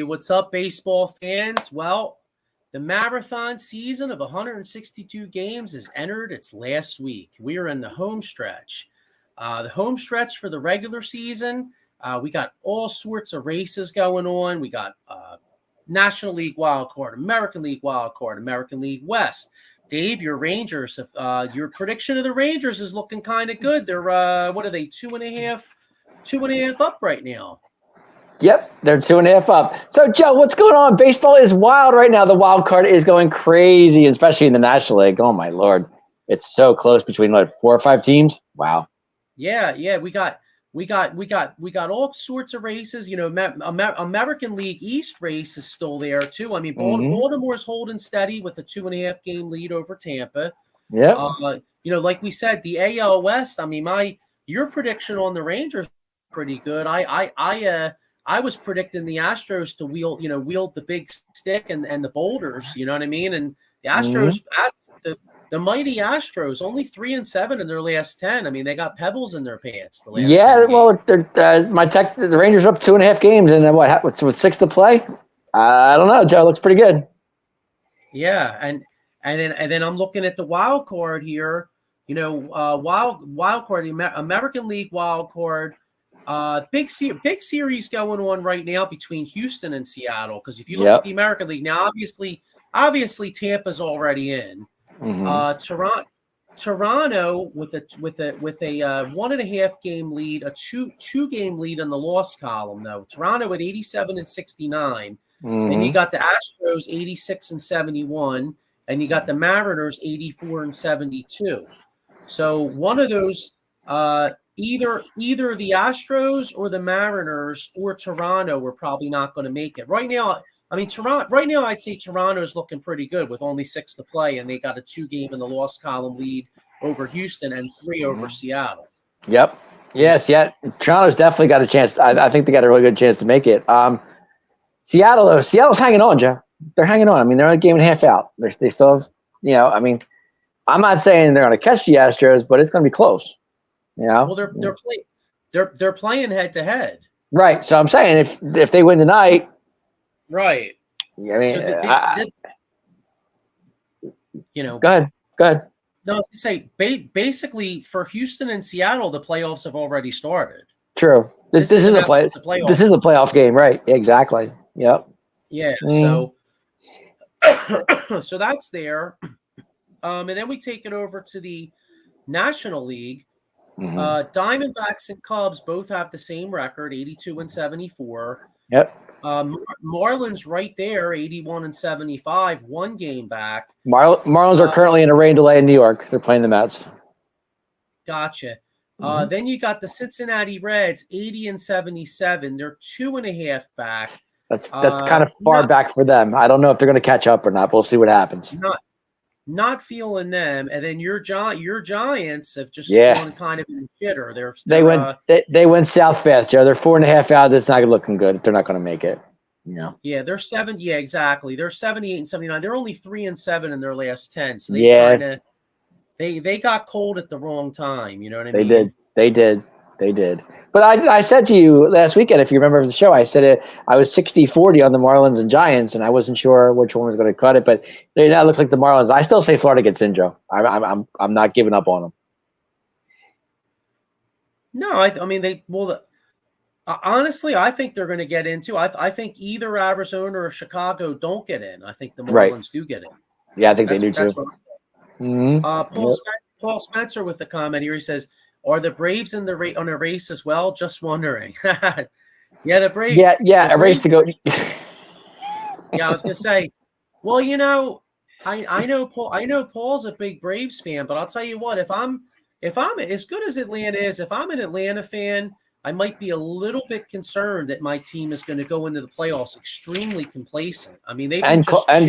what's up, baseball fans? Well, the marathon season of 162 games has entered its last week. We are in the home stretch. The home stretch for the regular season, we got all sorts of races going on. We got National League Wildcard, American League Wildcard, American League West. Dave, your Rangers, your prediction of the Rangers is looking kind of good. They're, what are they, two and a half up right now. Yep, they're 2.5 up. So, Joe, what's going on? Baseball is wild right now. The wild card is going crazy, especially in the National League. Oh my Lord, it's so close between 4 or 5 teams. Wow. Yeah, we got all sorts of races. You know, American League East race is still there too. I mean, Baltimore's holding steady with a 2.5 game lead over Tampa. Yeah. You know, like we said, the AL West. I mean, your prediction on the Rangers is pretty good. I was predicting the Astros to wield the big stick and the boulders, you know what I mean? And the Astros, the mighty Astros, only 3-7 in their last 10. I mean, they got pebbles in their pants. The last 10 well, the Rangers are up 2.5 games, and what's with 6 to play? I don't know, Joe. It looks pretty good. Yeah, and then I'm looking at the wild card here. You know, wild card, the American League wild card. Big series going on right now between Houston and Seattle. Because if you look at the American League now, obviously Tampa's already in. Toronto with a 1.5 game lead, a two game lead in the loss column though. Toronto at 87 and 69, and you got the Astros 86 and 71, and you got the Mariners 84 and 72. So one of those. Either the Astros or the Mariners or Toronto were probably not going to make it. Right now, I mean, right now I'd say Toronto's looking pretty good with only 6 to play, and they got a 2 game in the loss column lead over Houston and 3 over Seattle. Yep. Yes, yeah. Toronto's definitely got a chance. I think they got a really good chance to make it. Seattle, though, Seattle's hanging on, Joe. They're hanging on. I mean, they're a game and a half out. They still have, I mean, I'm not saying they're going to catch the Astros, but it's going to be close. Yeah. Well, they're playing head to head. Right. So I'm saying if they win tonight. Right. I mean, so Go ahead. No, I was going to say, basically for Houston and Seattle, the playoffs have already started. True. This is a playoff. This is a playoff game, right? Exactly. Yep. Yeah. So that's there. And then we take it over to the National League. Diamondbacks and Cubs both have the same record, 82 and 74. Yep. Marlins right there, 81 and 75, 1 game back. Marlins are currently in a rain delay in New York. They're playing the Mets. Gotcha. Then you got the Cincinnati Reds, 80 and 77. They're 2.5 back. That's kind of far back for them. I don't know if they're going to catch up or not. We'll see what happens. Not feeling them, and then your Giants have just gone kind of in shitter. They went south fast, Joe. They're 4.5 out. That's not looking good. They're not going to make it. Yeah, they're 7. Yeah, exactly. They're 78 and 79. They're only 3-7 in their last 10. So they got cold at the wrong time. You know what I mean? They did. But I said to you last weekend, if you remember the show, I said I was 60-40 on the Marlins and Giants, and I wasn't sure which one was going to cut it. But now it looks like the Marlins. I still say Florida gets in, Joe. I'm not giving up on them. No, I mean honestly, I think they're going to get into. I think either Arizona or Chicago don't get in. I think the Marlins do get in. Yeah, I think they do too. Paul Spencer with the comment here. He says, "Are the Braves on a race as well?" Just wondering. Yeah, the Braves. Yeah, a race to go. Yeah, I was gonna say. Well, I know Paul's a big Braves fan, but I'll tell you what, if I'm as good as Atlanta is, if I'm an Atlanta fan, I might be a little bit concerned that my team is going to go into the playoffs extremely complacent. I mean, they've been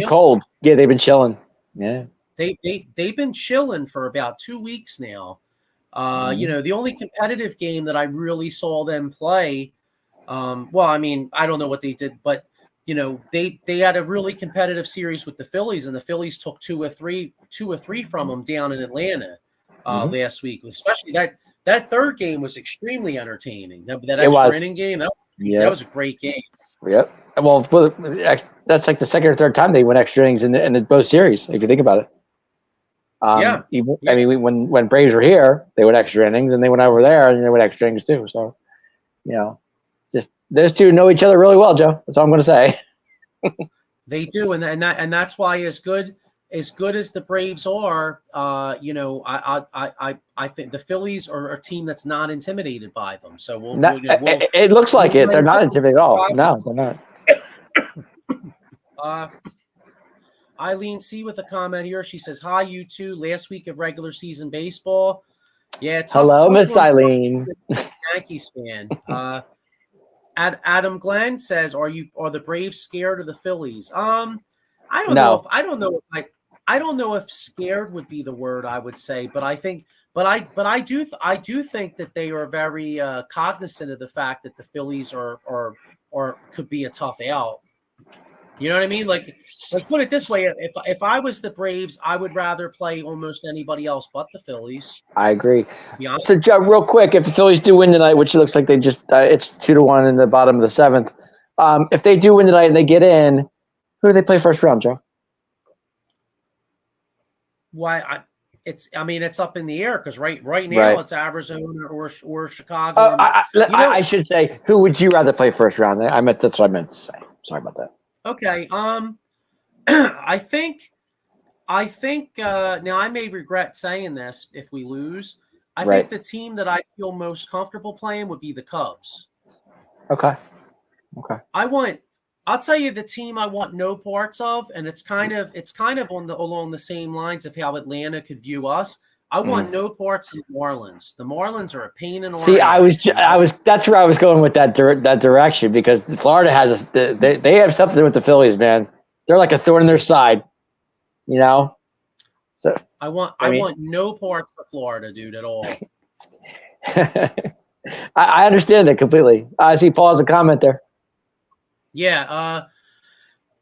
cold. Yeah, they've been chilling. Yeah, they've been chilling for about 2 weeks now. The only competitive game that I really saw them play, well, I mean, I don't know what they did, but they had a really competitive series with the Phillies, and the Phillies took 2 or 3 from them down in Atlanta last week. Especially that third game was extremely entertaining. That extra inning game, that was a great game. Yep. Well, that's like the second or third time they went extra innings in both series, if you think about it. Yeah. I mean, when Braves were here, they went extra innings, and they went over there and they went extra innings too. So, just those two know each other really well, Joe. That's all I'm going to say. They do, and that's why as good as the Braves are, I think the Phillies are a team that's not intimidated by them. So it looks like it. They're not intimidated at all. No, they're not. Eileen C with a comment here. She says, "Hi, you two. Last week of regular season baseball. Yeah, hello, Miss Eileen. Yankees fan." Adam Glenn says, "Are the Braves scared of the Phillies?" I don't know. I don't know if scared would be the word I would say, but I do think that they are very cognizant of the fact that the Phillies are could be a tough out. You know what I mean? Like put it this way: if I was the Braves, I would rather play almost anybody else but the Phillies. I agree. So, Joe, real quick, if the Phillies do win tonight, which looks like they just it's 2-1 in the bottom of the seventh. If they do win tonight and they get in, who do they play first round, Joe? Why? It's up in the air because right now it's Arizona or Chicago. I should say, who would you rather play first round? That's what I meant to say. Sorry about that. Okay. I think now I may regret saying this if we lose. I think the team that I feel most comfortable playing would be the Cubs. Okay. I'll tell you the team I want no parts of, and it's kind of along the same lines of how Atlanta could view us. I want no parts of the Marlins. The Marlins are a pain in the ass. That's where I was going with that direction because Florida has they have something with the Phillies, man. They're like a thorn in their side, So I want no parts of Florida, dude, at all. I understand that completely. I see Paul has a comment there. Yeah.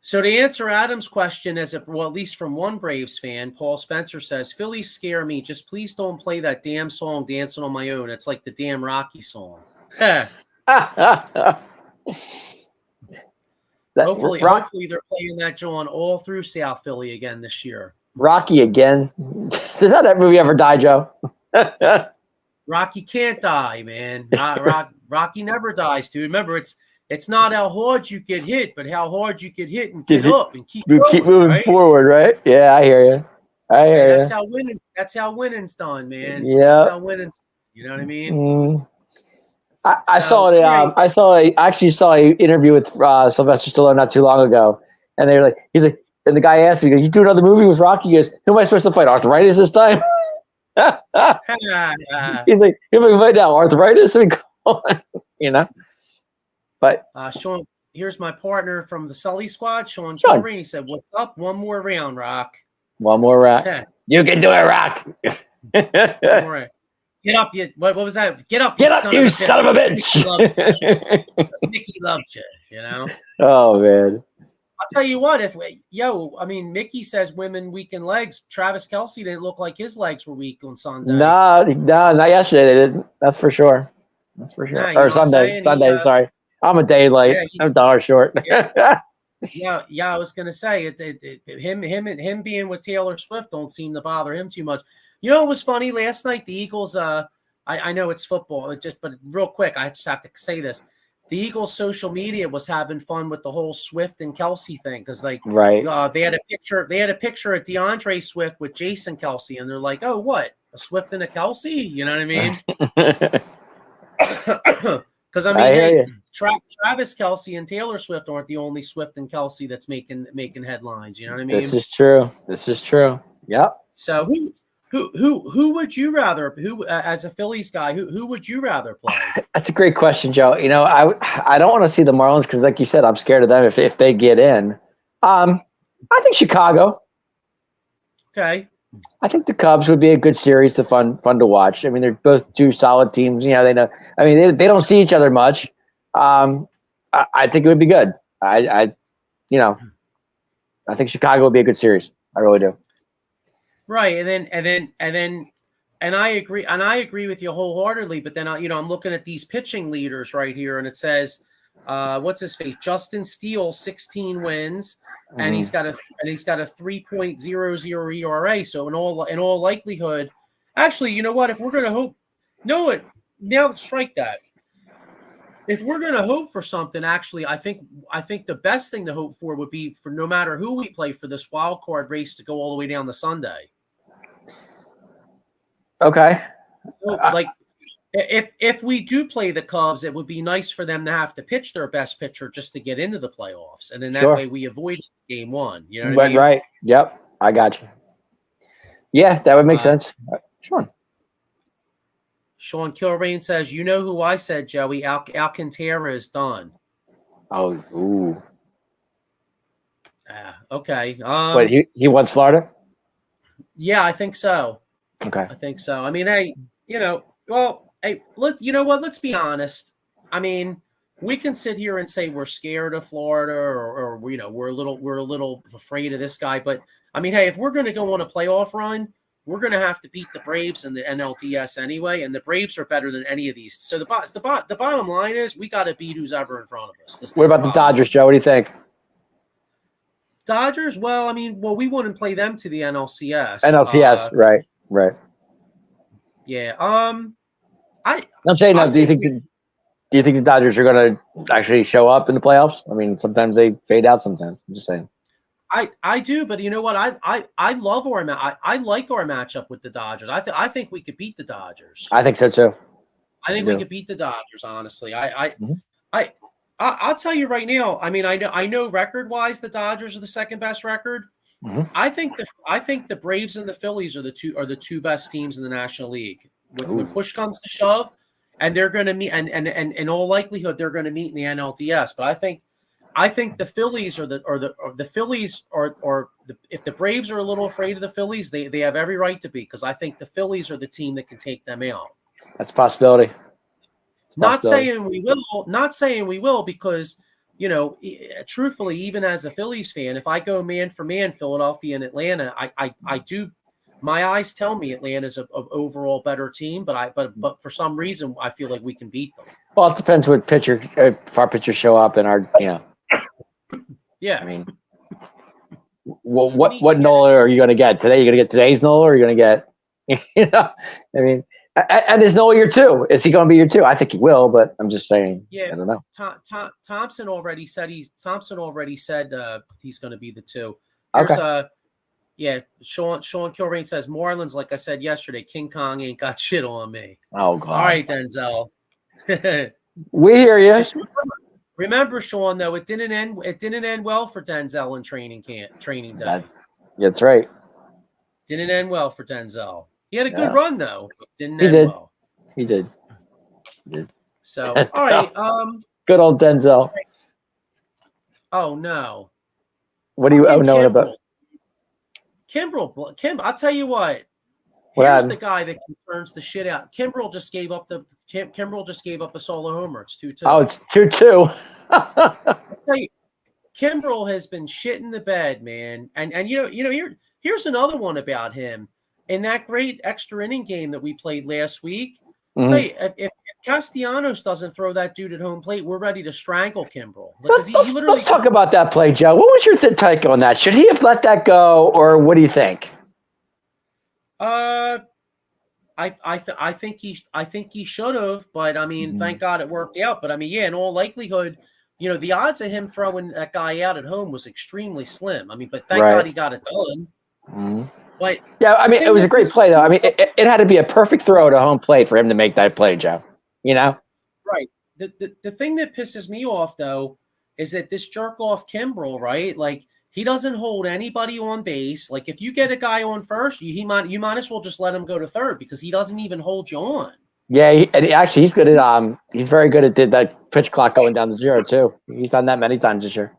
So to answer Adam's question, at least from one Braves fan, Paul Spencer says, "Phillies scare me. Just please don't play that damn song, Dancing on My Own. It's like the damn Rocky song." Hopefully they're playing that, John, all through South Philly again this year. Rocky again? Does that movie ever die, Joe? Rocky can't die, man. Rocky never dies, dude. Remember, it's not how hard you get hit, but how hard you get hit and get up and keep moving forward, right? Yeah, I hear you. That's how winning's done, man. Yeah, that's how winning's. You know what I mean? I saw it. I actually saw an interview with Sylvester Stallone not too long ago, and they were like, and the guy asked me, "You do another movie with Rocky?" He goes, "Who am I supposed to fight? Arthritis this time?" He's like, "Who am I fight now? Arthritis?" I mean, But Sean, here's my partner from the Sully squad, Sean Kilrain. He said, "What's up? One more round, Rock." One more round. You can do it, Rock. One more. Get up, you. What was that? Get up, you son of a bitch. Mickey loves you. Oh man. I'll tell you what. Mickey says women weaken legs. Travis Kelce didn't look like his legs were weak on Sunday. No, not yesterday. They didn't. That's for sure. Or Sunday. Sorry, I'm a day late. I'm a dollar short. Yeah, I was gonna say him being with Taylor Swift don't seem to bother him too much. It was funny last night. The Eagles. I know it's football, but real quick, I just have to say this: the Eagles' social media was having fun with the whole Swift and Kelce thing because, they had a picture. They had a picture of DeAndre Swift with Jason Kelce, and they're like, "Oh, what? A Swift and a Kelce?" You know what I mean? Because Travis Kelce and Taylor Swift aren't the only Swift and Kelce that's making headlines. You know what I mean? This is true. Yep. So who would you rather? As a Phillies guy, who would you rather play? That's a great question, Joe. I don't want to see the Marlins because, like you said, I'm scared of them if they get in. I think Chicago. Okay. I think the Cubs would be a good series to fun to watch. I mean, they're both two solid teams. They know. I mean, they don't see each other much. I think it would be good. I think Chicago would be a good series. I really do. Right, and I agree with you wholeheartedly. But then I'm looking at these pitching leaders right here, and it says what's his face? Justin Steele, 16 wins, and he's got a 3.00 ERA. So in all likelihood, actually, you know what? If we're going to hope, now strike that. If we're going to hope for something, actually, I think the best thing to hope for would be for no matter who we play for this wild card race to go all the way down to Sunday. Okay. Like if we do play the Cubs, it would be nice for them to have to pitch their best pitcher just to get into the playoffs, and then that way we avoid game one. You know what I mean? Right. Yep. I got you. Yeah, that would make sense. Sure. Sean Kilrain says, "You know who I said, Joey? Alcantara is done." Oh, ooh. Okay. Wait, he wants Florida? Yeah, I think so. Okay. I think so. I mean, hey, you know what? Let's be honest. I mean, we can sit here and say we're scared of Florida, or you know, we're a little afraid of this guy. But I mean, hey, if we're going to go on a playoff run, we're going to have to beat the Braves in the NLDS anyway, and the Braves are better than any of these. So the bottom line is we got to beat who's ever in front of us. What about the Dodgers, Joe? What do you think? Dodgers? Well, I mean, we wouldn't play them to the NLCS. NLCS, right. Yeah. I'm saying, do you think the Dodgers are going to actually show up in the playoffs? I mean, sometimes they fade out. Sometimes I'm just saying. I do, but you know what? I love I like our matchup with the Dodgers. I think we could beat the Dodgers. I think so too. I think we could beat the Dodgers. Honestly, I'll tell you right now. I mean, I know record wise the Dodgers are the second best record. Mm-hmm. I think the Braves and the Phillies are the two best teams in the National League. When push comes to shove, and they're going to meet, and in all likelihood they're going to meet in the NLDS. But I think the Phillies if the Braves are a little afraid of the Phillies, they have every right to be, because I think the Phillies are the team that can take them out. That's a possibility. Not saying we will, because, you know, truthfully, even as a Phillies fan, if I go man for man, Philadelphia and Atlanta, I do. My eyes tell me Atlanta's an overall better team, but for some reason I feel like we can beat them. Well, it depends what pitcher, if our pitchers show up and our, you know. Yeah. I mean, what Nola are you going to get today? You're going to get today's Nola, or are you going to get, you know? I mean, and is Nola year two? Is he going to be year two? I think he will, but I'm just saying. Yeah, I don't know. Thompson already said he's going to be the two. Okay. Sean Kilrain says Marlins, like I said yesterday, King Kong ain't got shit on me. Oh God. All right, Denzel. We hear you. Just remember, Sean, though, it didn't end well for Denzel in training day. That's right. Didn't end well for Denzel. He had a good run though. Didn't end well. He did. So Denzel. All right. Good old Denzel. Oh no. What do you know about? Kimbrel, I'll tell you what. Here's the guy that concerns the shit out. Kimbrel just gave up a solo homer. It's 2-2. Oh, it's 2-2. I'll tell you, Kimbrel has been shitting the bed, man. And here's another one about him. In that great extra inning game that we played last week, I'll tell you, if Castellanos doesn't throw that dude at home plate, we're ready to strangle Kimbrel. Let's talk about that play, Joe. What was your take on that? Should he have let that go, or what do you think? I think he should have, but I mean, thank God it worked out. But I mean, yeah, in all likelihood, you know, the odds of him throwing that guy out at home was extremely slim. I mean, but thank God he got it done. Mm-hmm. But yeah, I mean, it was a great play, though. I mean, it had to be a perfect throw to home plate for him to make that play, Joe. You know? Right. The thing that pisses me off, though, is that this jerk off Kimbrel, right? Like, he doesn't hold anybody on base. Like, if you get a guy on first, you might as well just let him go to third, because he doesn't even hold you on. Yeah, he's good at he's very good at that pitch clock going down to 0 too. He's done that many times this year.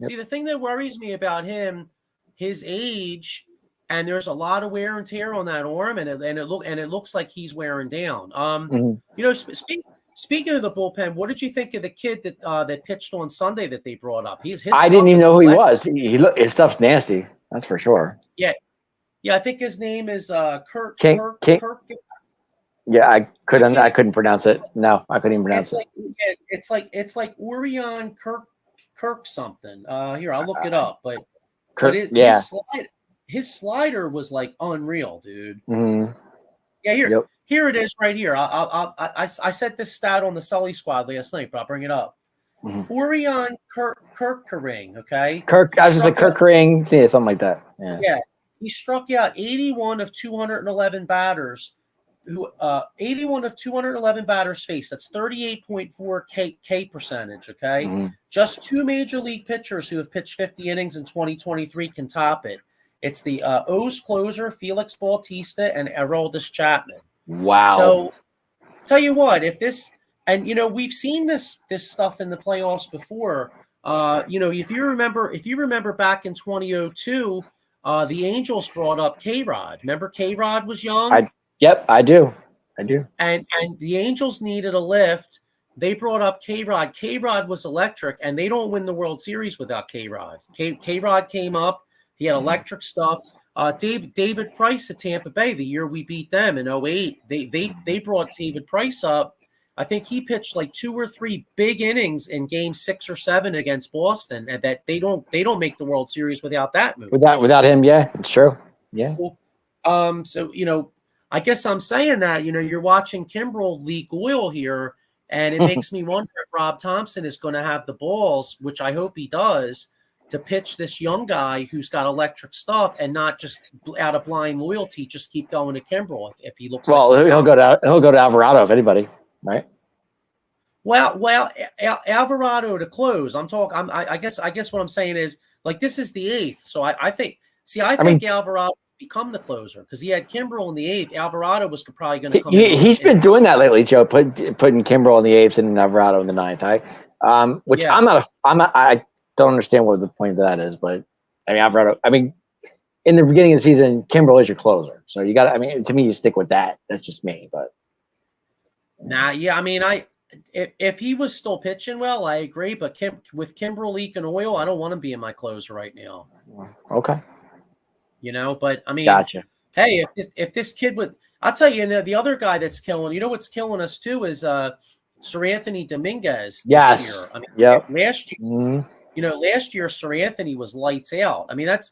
See, the thing that worries me about him, his age, and there's a lot of wear and tear on that arm, and it looks like he's wearing down. You know, speaking of the bullpen, what did you think of the kid that pitched on Sunday that they brought up? I didn't even know who he was. His stuff's nasty. That's for sure. Yeah. I think his name is Kirk. King. Yeah, I couldn't pronounce it. No, I couldn't even pronounce it. It's like Orion Kirk something. Here, I'll look it up. But his slider was like unreal, dude. Mm-hmm. Yeah, here it is right here. I set this stat on the Sully squad last night, but I'll bring it up. Mm-hmm. Orion Kirkering, okay? I was just like Kirkering, yeah, something like that. Yeah. He struck out 81 of 211 batters. 81 of 211 batters faced. That's 38.4 K percentage, okay? Mm-hmm. Just 2 major league pitchers who have pitched 50 innings in 2023 can top it. It's the O's closer, Felix Bautista, and Aroldis Chapman. Wow. So, tell you what, if this – and, we've seen this stuff in the playoffs before. If you remember back in 2002 – the Angels brought up K-Rod. Remember K-Rod was young? Yep, I do. And the Angels needed a lift. They brought up K-Rod. K-Rod was electric, and they don't win the World Series without K-Rod. K-Rod came up. He had electric stuff. David Price at Tampa Bay, the year we beat them in 2008, they brought David Price up. I think he pitched like 2 or 3 big innings in game 6 or 7 against Boston, and that they don't make the World Series without that move. Without him, yeah, it's true. Yeah. So I guess I'm saying that you're watching Kimbrel leak oil here, and it makes me wonder if Rob Thompson is going to have the balls, which I hope he does, to pitch this young guy who's got electric stuff and not just out of blind loyalty just keep going to Kimbrel if he looks. Well, he'll go to Alvarado if anybody. Right. Well, Alvarado to close. I guess what I'm saying is like this is the 8th, so I think Alvarado become the closer because he had Kimbrel in the 8th. Alvarado was probably going to come. He's been doing that lately, Joe. Putting Kimbrel in the 8th and Alvarado in the 9th. I don't understand what the point of that is, but Alvarado. In the beginning of the season, Kimbrel is your closer, so you got. To me, you stick with that. That's just me, but. Nah, yeah, if he was still pitching well, I agree. But with Kimbrel leaking oil, I don't want to be in my closer right now. Okay. But gotcha. Hey, if this kid would, I'll tell you, the other guy that's killing. What's killing us too is Sir Anthony Dominguez. Yes. Year. Last year, last year Sir Anthony was lights out. That's.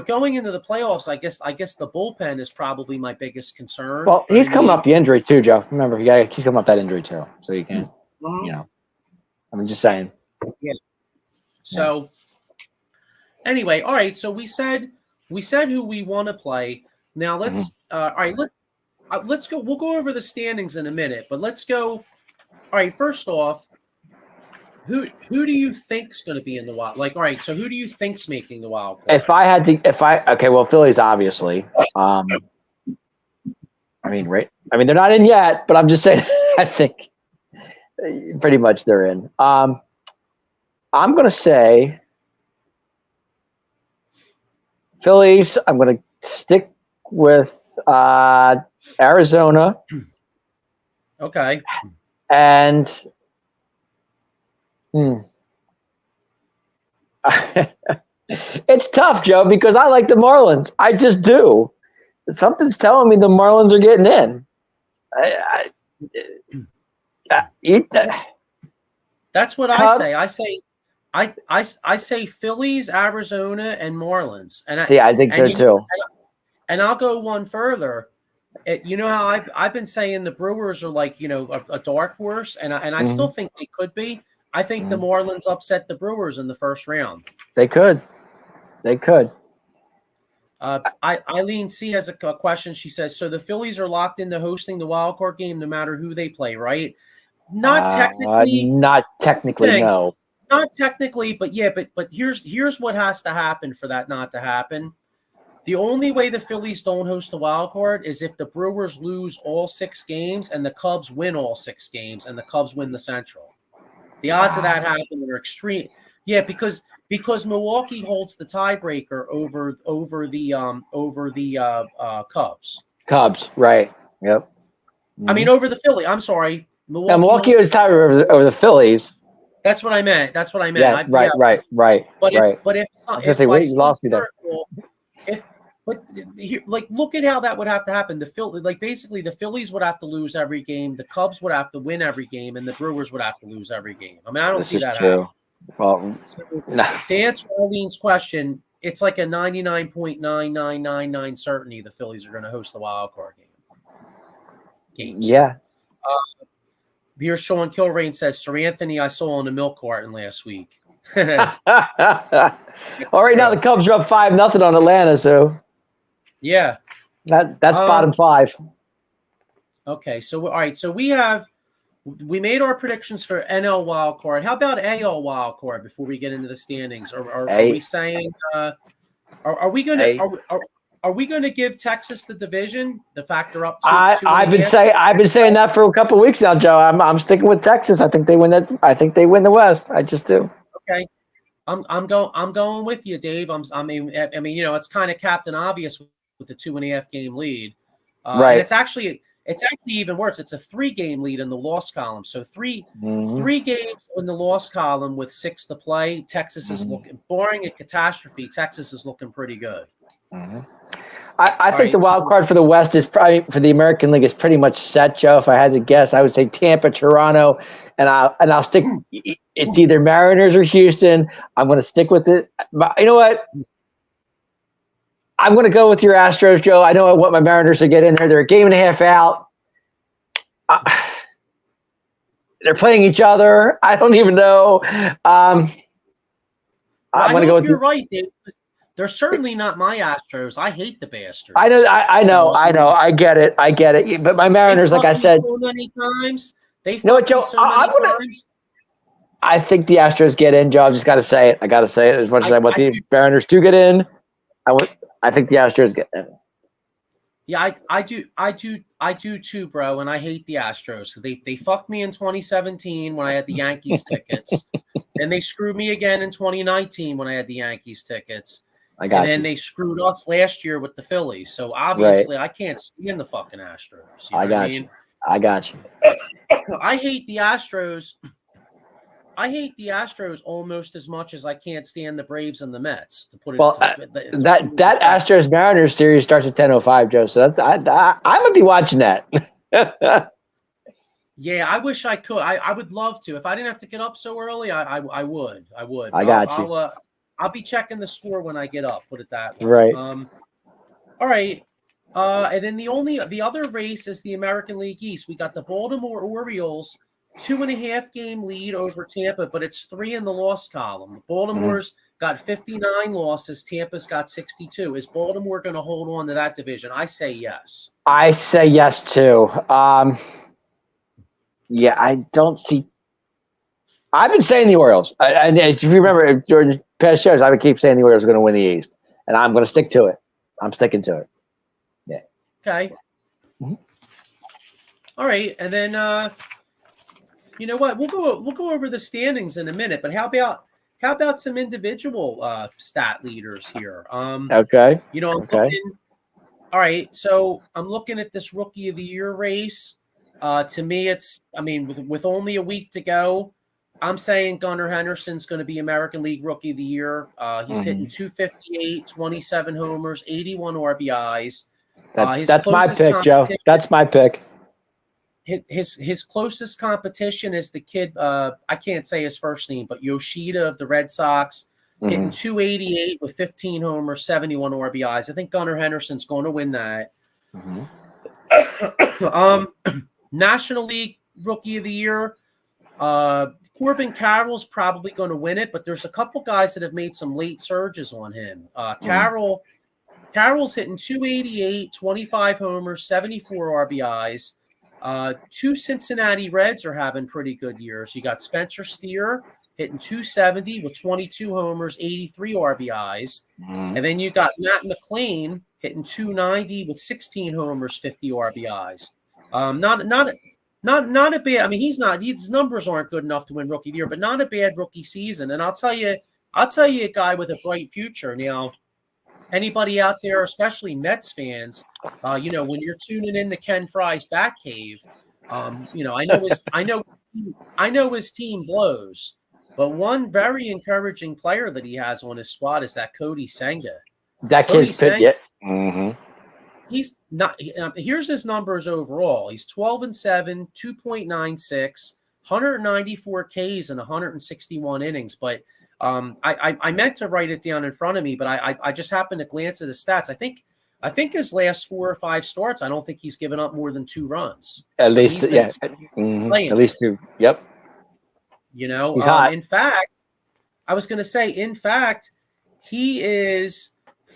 Going into the playoffs, I guess the bullpen is probably my biggest concern. Well, he's coming off the injury too, Joe. Remember, he's coming off that injury too, so you can, I'm just saying. Yeah. So, anyway, all right. So we said who we want to play. Now let's all right. Let's go. We'll go over the standings in a minute, but let's go. All right. First off. Who do you think's going to be in the wild? All right, so who do you think's making the wild card? Phillies obviously. They're not in yet, but I'm just saying. I think pretty much they're in. I'm going to say Phillies. I'm going to stick with Arizona. Okay. And. It's tough, Joe, because I like the Marlins. I just do. Something's telling me the Marlins are getting in. That's what I say. I say Phillies, Arizona, and Marlins. And I think so too. And I'll go one further. How I've been saying the Brewers are like a dark horse, and I still think they could be. I think the Marlins upset the Brewers in the first round. They could. Eileen C has a question. She says, so the Phillies are locked into hosting the wild card game no matter who they play, right? Not technically. Not technically, no. Not technically, but yeah, but here's what has to happen for that not to happen. The only way the Phillies don't host the wild card is if the Brewers lose all 6 games and the Cubs win all 6 games and the Cubs win the Central. The odds of that happening are extreme. Yeah, because Milwaukee holds the tiebreaker over the Cubs. Cubs, right? Yep. Over the Philly. I'm sorry, Milwaukee was tiebreaker over the Phillies. That's what I meant. Yeah, right. But I was gonna say, wait, you lost me there. But like, look at how that would have to happen. Basically, the Phillies would have to lose every game, the Cubs would have to win every game, and the Brewers would have to lose every game. I mean, I don't see that true. happening. Well, so, to answer Arlene's question, it's like a 99.9999 certainty the Phillies are going to host the wild card games. Yeah. Here, Sean Kilrain says, Sir Anthony, I saw on the milk carton last week. All right, now the Cubs are up 5-0 on Atlanta, so yeah, that's bottom 5. Okay, so all right, so we made our predictions for NL wild card. How about AL wild card before we get into the standings? Are we saying are we going to give Texas the division, the factor up? I've been saying that for a couple of weeks now, Joe. I'm sticking with Texas. I think they win that. I think they win the West. I just do. Okay, I'm going with you, Dave. I mean, it's kind of Captain Obvious with the 2.5 game lead, right? And it's actually even worse. It's a 3-game lead in the loss column. So three games in the loss column with 6 to play. Texas is looking boring and catastrophe. Texas is looking pretty good. Mm-hmm. I think the wild card for the West is probably for the American League is pretty much set, Joe. If I had to guess, I would say Tampa, Toronto, and I'll stick. It's either Mariners or Houston. I'm going to stick with it. You know what? I'm going to go with your Astros, Joe. I know what my Mariners to get in there. They're a game and a half out. They're playing each other. I don't even know. I'm going to go with you're right, Dave. They're certainly not my Astros. I hate the bastards. I know. I get it. But my Mariners, like I said, so many times. They've Joe, so many times. I think the Astros get in, Joe. I just got to say it. I got to say it as much as I want the Mariners to get in. I think the Astros get in. Yeah, I do too, bro. And I hate the Astros. They fucked me in 2017 when I had the Yankees tickets, and they screwed me again in 2019 when I had the Yankees tickets. Then they screwed us last year with the Phillies. So obviously, I can't stand the fucking Astros. I got you. I hate the Astros. I hate the Astros almost as much as I can't stand the Braves and the Mets. To put it that Astros Mariners series starts at 10:05, Joe. So I'm gonna be watching that. Yeah, I wish I could. I would love to. If I didn't have to get up so early, I would. I got you. I'll be checking the score when I get up. Put it that way. Right. All right. And then the other race is the American League East. We got the Baltimore Orioles 2.5 game lead over Tampa, but it's 3 in the loss column. Baltimore's got 59 losses. Tampa's got 62. Is Baltimore going to hold on to that division? I say yes. I say yes too. Yeah, I don't see. I've been saying the Orioles, and if you remember during past shows, I would keep saying the Orioles are going to win the East, and I'm going to stick to it. I'm sticking to it. Yeah. Okay. Mm-hmm. All right, and then you know what? We'll go over the standings in a minute, but how about some individual stat leaders here? Okay. Looking. All right, so I'm looking at this Rookie of the Year race. To me, with only a week to go, I'm saying Gunnar Henderson's going to be American League Rookie of the Year. He's hitting 258, 27 homers, 81 RBIs. That's my pick, Joe. That's my pick. His closest competition is the kid, I can't say his first name, but Yoshida of the Red Sox, hitting 288 with 15 homers, 71 RBIs. I think Gunnar Henderson's going to win that. National League Rookie of the Year, Corbin Carroll's probably going to win it, but there's a couple guys that have made some late surges on him. Carroll's hitting 288, 25 homers, 74 RBIs. 2 Cincinnati Reds are having pretty good years. You got Spencer Steer hitting 270 with 22 homers, 83 RBIs. And then you got Matt McLean hitting 290 with 16 homers, 50 RBIs. Not a bad. His numbers aren't good enough to win Rookie of the Year, but not a bad rookie season. And I'll tell you a guy with a bright future. Now, anybody out there, especially Mets fans, when you're tuning in to Ken Fry's Batcave, I know his team blows, but one very encouraging player that he has on his squad is that Cody Senga. That kid's Mm-hmm. He's not. Here's his numbers overall. He's 12-7, 2.96, 194 Ks and 161 innings. But I meant to write it down in front of me, but I just happened to glance at his stats. I think his last 4 or 5 starts, I don't think he's given up more than 2 runs. At least, yeah. Playing. At least 2. Yep. You know, he's hot. In fact, I was going to say, he is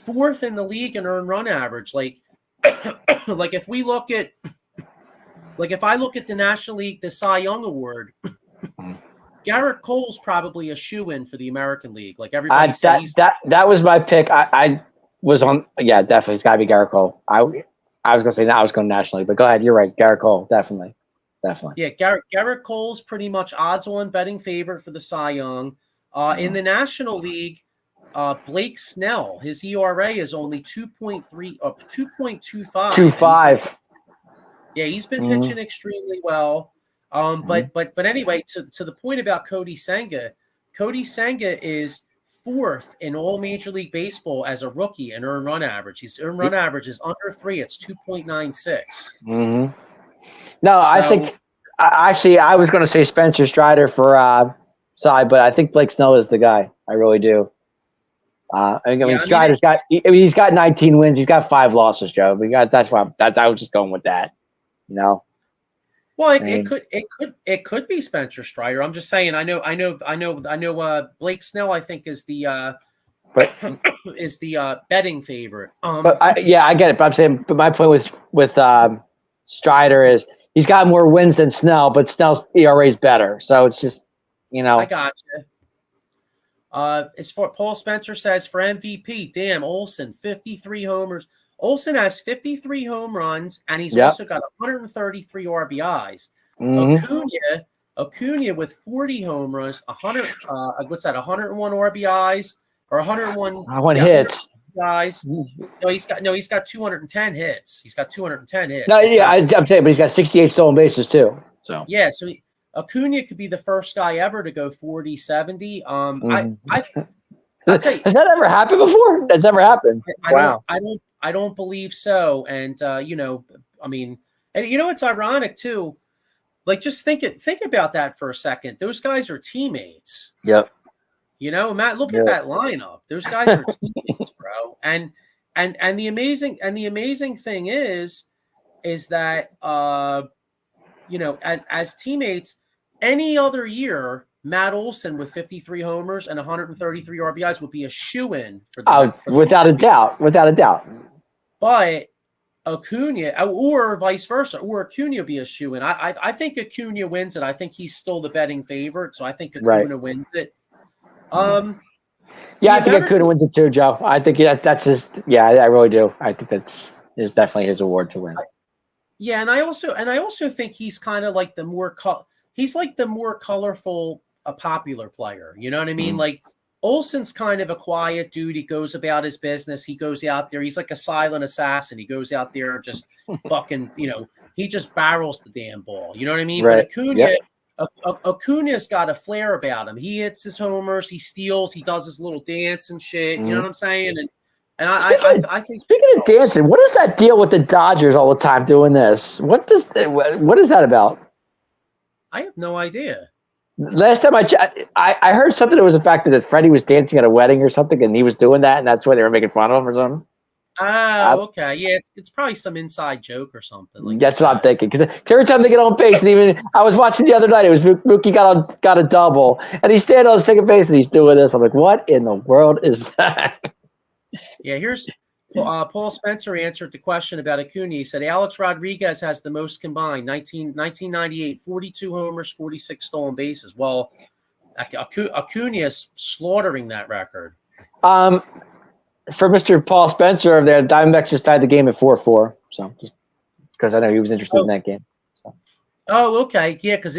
4th in the league in earned run average. Like if we look at, if I look at the National League, the Cy Young Award, Garrett Cole's probably a shoo-in for the American League. Like everybody says, that was my pick. I was on. Yeah, definitely, it's got to be Garrett Cole. I was going to say I was going National League, but go ahead. You're right, Garrett Cole, definitely. Yeah, Garrett Cole's pretty much odds-on betting favorite for the Cy Young. In the National League, Blake Snell, his ERA is only 2.25. 2.5. He's been pitching extremely well. But anyway, to the point about Cody Senga is 4th in all Major League Baseball as a rookie in earned run average. His earned run average is under 3. It's 2.96. No, I think actually I was going to say Spencer Strider for Cy, but I think Blake Snell is the guy. I really do. Strider's he's got 19 wins. He's got 5 losses, Joe. That's why I was just going with that. You know. Well, it could be Spencer Strider. I'm just saying. I know. Blake Snell, I think, is the betting favorite. I get it. But I'm saying, but my point with Strider is he's got more wins than Snell, but Snell's ERA is better. So it's just, you know. I got you. As for Paul Spencer says for MVP, damn, Olsen, 53 homers. Olsen has 53 home runs, and he's also got 133 RBIs. Acuna with 40 home runs, 101 RBIs or 101 hits. Guys, no, he's got 210 hits. He's got 210 hits. No, I'm saying, but he's got 68 stolen bases too. So yeah, so Acuna could be the first guy ever to go 40-70. I'd say, has that ever happened before? Has that ever happened? I don't believe so. And I mean, and it's ironic too. Like, just think about that for a second. Those guys are teammates. Yep. Matt, look at that lineup. Those guys are teammates, bro. And the amazing thing is that as teammates, any other year, Matt Olson with 53 homers and 133 RBIs would be a shoo-in for the without a doubt. But Acuna, or vice versa, or Acuna be a shoo-in. I think Acuna wins it. I think he's still the betting favorite, so I think Acuna wins it. I think Acuna wins it too, Joe. I think that's his. Yeah, I really do. I think that's is definitely his award to win. And I also think he's kind of like the more colorful, popular player. You know what I mean? Like, Olsen's kind of a quiet dude. He goes about his business. He goes out there. He's like a silent assassin. He goes out there just fucking, he just barrels the damn ball. You know what I mean? Right. But Acuna's got a flair about him. He hits his homers. He steals. He does his little dance and shit. You know what I'm saying? And I think. Speaking of dancing, what is that deal with the Dodgers all the time doing this? What is that about? I have no idea. Last time I heard something that was the fact that Freddie was dancing at a wedding or something, and he was doing that, and that's why they were making fun of him or something. Okay, yeah, it's probably some inside joke or something. Like that's what I'm thinking. Because every time they get on base, and even I was watching the other night, it was Mookie got a double, and he's standing on second base and he's doing this. I'm like, what in the world is that? Yeah, here's Paul Spencer answered the question about Acuna. He said Alex Rodriguez has the most combined, 1998, 42 homers, 46 stolen bases. Well, Acuna is slaughtering that record. For Mr. Paul Spencer over there, Diamondbacks just tied the game at 4-4. So just because I know he was interested in that game. So. Oh, okay. Yeah, because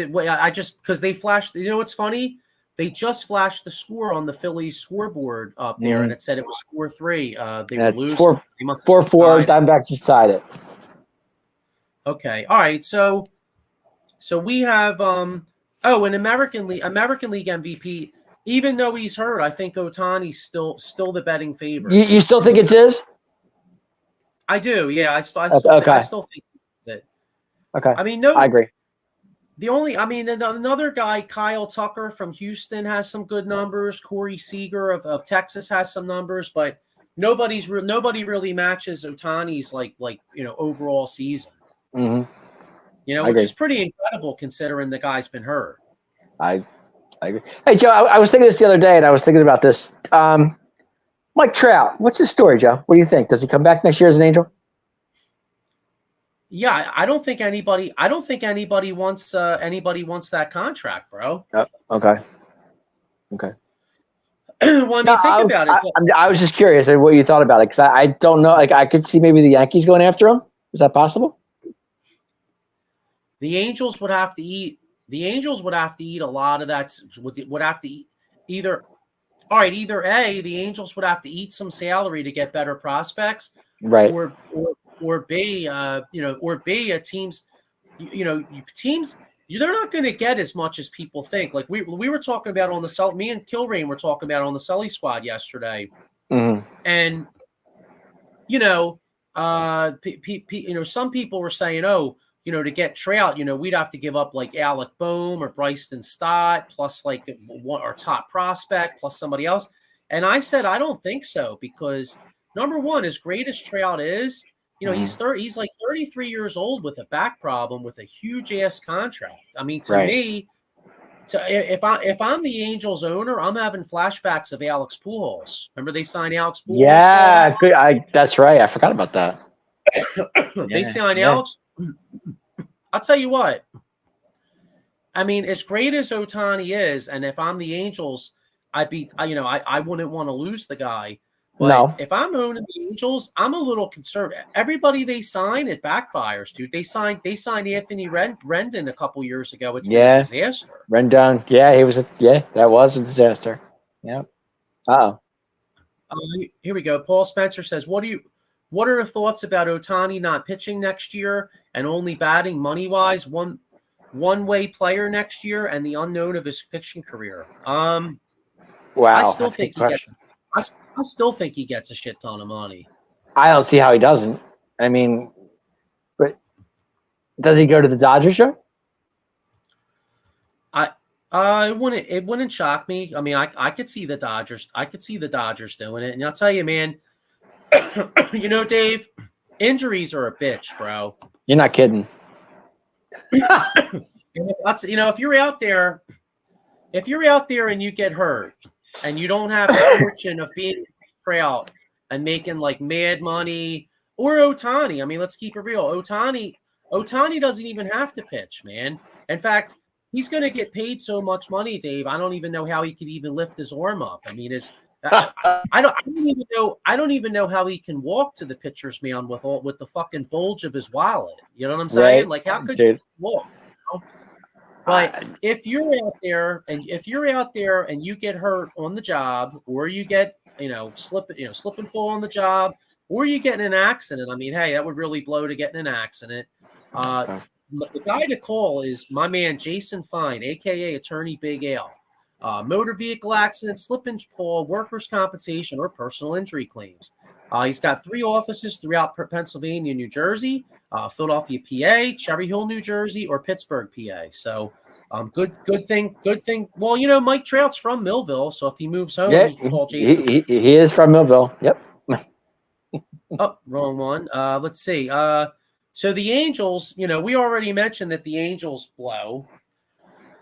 they flashed. You know what's funny? They just flashed the score on the Phillies scoreboard up there, and it said it was 4-3. They were losing. 4-4. Diamondbacks just tied it. Okay. All right. So we have an American League MVP. Even though he's hurt, I think Ohtani's still the betting favorite. You still think it's his? I do. Yeah, I still think that. Okay. I mean, no, I agree. Another guy, Kyle Tucker from Houston, has some good numbers. Corey Seager of Texas has some numbers, but nobody really matches Ohtani's like overall season. Mm-hmm. Which is pretty incredible considering the guy's been hurt. I agree. Hey, Joe, I was thinking this the other day, and I was thinking about this. Mike Trout, what's his story, Joe? What do you think? Does he come back next year as an Angel? Yeah, I don't think anybody wants that contract, bro. Okay. When you think about it, I was just curious what you thought about it because I don't know. Like, I could see maybe the Yankees going after him. Is that possible? The Angels would have to eat. The Angels would have to eat a lot of that. Would have to eat either. All right, either A, the Angels would have to eat some salary to get better prospects, right? Or B, or B, teams, teams, they're not going to get as much as people think. Like we were talking about on the me and Kilrain were talking about on the Sully squad yesterday, and some people were saying, oh, to get Trout, we'd have to give up like Alec Boehm or Bryson Stott plus like our top prospect plus somebody else. And I said, I don't think so, because number one, as great as Trout is, he's like 33 years old with a back problem with a huge ass contract. I mean, to me, if I'm the Angels owner, I'm having flashbacks of Alex Pujols. Remember they signed Alex Pujols? Yeah, good. That's right. I forgot about that. They signed Alex. I'll tell you what. I mean, as great as Ohtani is, and if I'm the Angels, I wouldn't want to lose the guy. But if I'm owning the Angels, I'm a little concerned. Everybody they sign, it backfires, dude. They signed Anthony Rendon a couple years ago. It's been a disaster. Rendon, that was a disaster. Yeah. Here we go. Paul Spencer says, What are the thoughts about Ohtani not pitching next year and only batting money-wise, one-way player next year, and the unknown of his pitching career? Wow. I still think he gets a shit ton of money. I don't see how he doesn't. I mean, but does he go to the Dodgers, Joe? It wouldn't shock me. I mean, I could see the Dodgers. I could see the Dodgers doing it. And I'll tell you, man, Dave, injuries are a bitch, bro. You're not kidding. If you're out there and you get hurt and you don't have the fortune of being Trout and making like mad money, or Ohtani, I mean, let's keep it real. Ohtani doesn't even have to pitch, man. In fact, he's going to get paid so much money, Dave. I don't even know how he could even lift his arm up. I mean, I don't even know how he can walk to the pitcher's mound with the fucking bulge of his wallet. You know what I'm saying? Right. Like, how could you walk? But if you're out there and you get hurt on the job, or you get slip and fall on the job, or you get in an accident, I mean, hey, that would really blow to get in an accident. The guy to call is my man Jason Fine, aka Attorney Big Al. Motor vehicle accident, slip and fall, workers' compensation, or personal injury claims. He's got 3 offices throughout Pennsylvania, New Jersey, Philadelphia, PA, Cherry Hill, New Jersey, or Pittsburgh, PA. So, good thing. Well, Mike Trout's from Millville, so if he moves home, he can call Jason. He is from Millville. Yep. Oh, wrong one. Let's see. So the Angels, we already mentioned that the Angels blow.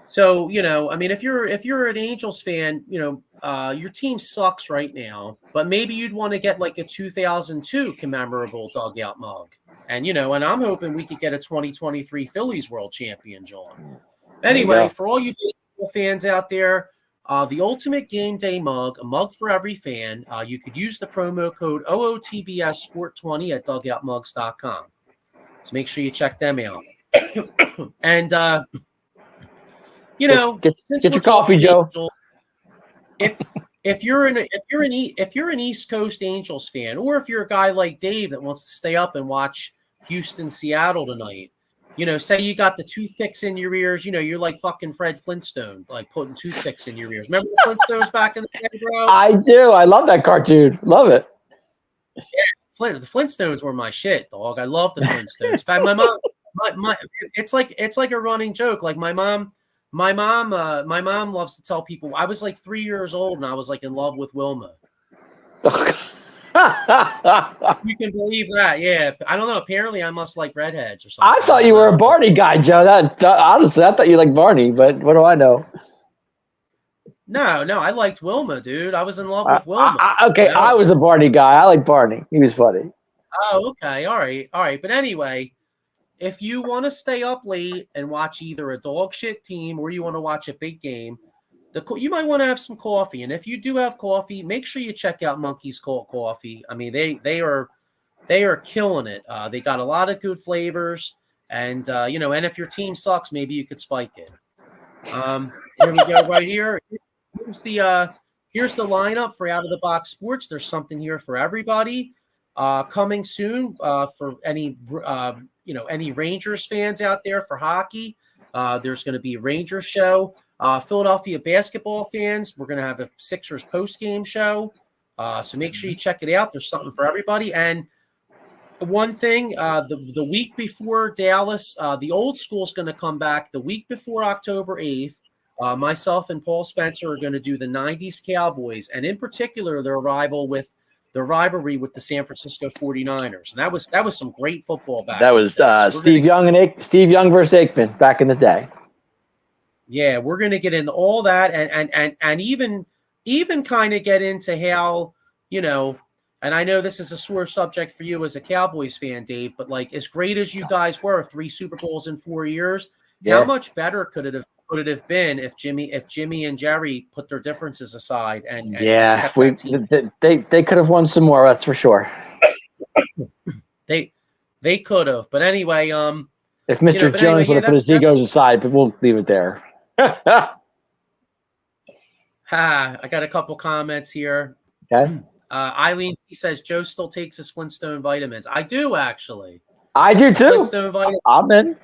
So, I mean, if you're an Angels fan, your team sucks right now, but maybe you'd want to get like a 2002 commemorable dugout mug. And, and I'm hoping we could get a 2023 Phillies World Champion, John. Anyway, for all you baseball fans out there, the Ultimate Game Day mug, a mug for every fan. You could use the promo code OOTBS Sport20 at dugoutmugs.com. So make sure you check them out. And, get your coffee, Joe. If you're an East Coast Angels fan, or if you're a guy like Dave that wants to stay up and watch Houston, Seattle tonight, say you got the toothpicks in your ears, you're like fucking Fred Flintstone, like putting toothpicks in your ears. Remember the Flintstones back in the day, bro? I do. I love that cartoon. Love it. Yeah. The Flintstones were my shit, dog. I love the Flintstones. In fact, my mom, it's like a running joke. Like my mom loves to tell people I was like 3 years old and I was like in love with Wilma. You can believe that, yeah. I don't know. Apparently, I must like redheads or something. I thought you were a Barney guy, Joe. Honestly, I thought you liked Barney, but what do I know? No, I liked Wilma, dude. I was in love with Wilma. Okay, you know? I was the Barney guy. I like Barney. He was funny. Oh, okay. All right. But anyway, if you want to stay up late and watch either a dog shit team or you want to watch a big game, you might want to have some coffee. And if you do have coffee, make sure you check out Monkey's Cold Coffee. I mean, they are killing it. They got a lot of good flavors, and and if your team sucks, maybe you could spike it. Here we go. Right here. Here's the lineup for Out of the Box Sports. There's something here for everybody. Coming soon for any Rangers fans out there for hockey. There's going to be a Rangers show. Philadelphia basketball fans, we're going to have a Sixers post-game show. So make sure you check it out. There's something for everybody. And one thing, the week before Dallas, the old school is going to come back. The week before October 8th, myself and Paul Spencer are going to do the 90s Cowboys, and in particular, their rivalry with the San Francisco 49ers. And that was some great football back. That was Steve Young versus Aikman back in the day. Yeah, we're going to get into all that and even kind of get into how, and I know this is a sore subject for you as a Cowboys fan, Dave, but like as great as you guys were, 3 Super Bowls in 4 years, how much better could it have been if Jimmy and Jerry put their differences aside and they could have won some more, that's for sure. They could have, but anyway, if Mr. Jones would have put his egos aside, but we'll leave it there. I got a couple comments here. Okay. Eileen, he says Joe still takes his Flintstone vitamins. I do, actually. I do too. Flintstone vitamins. I'm in.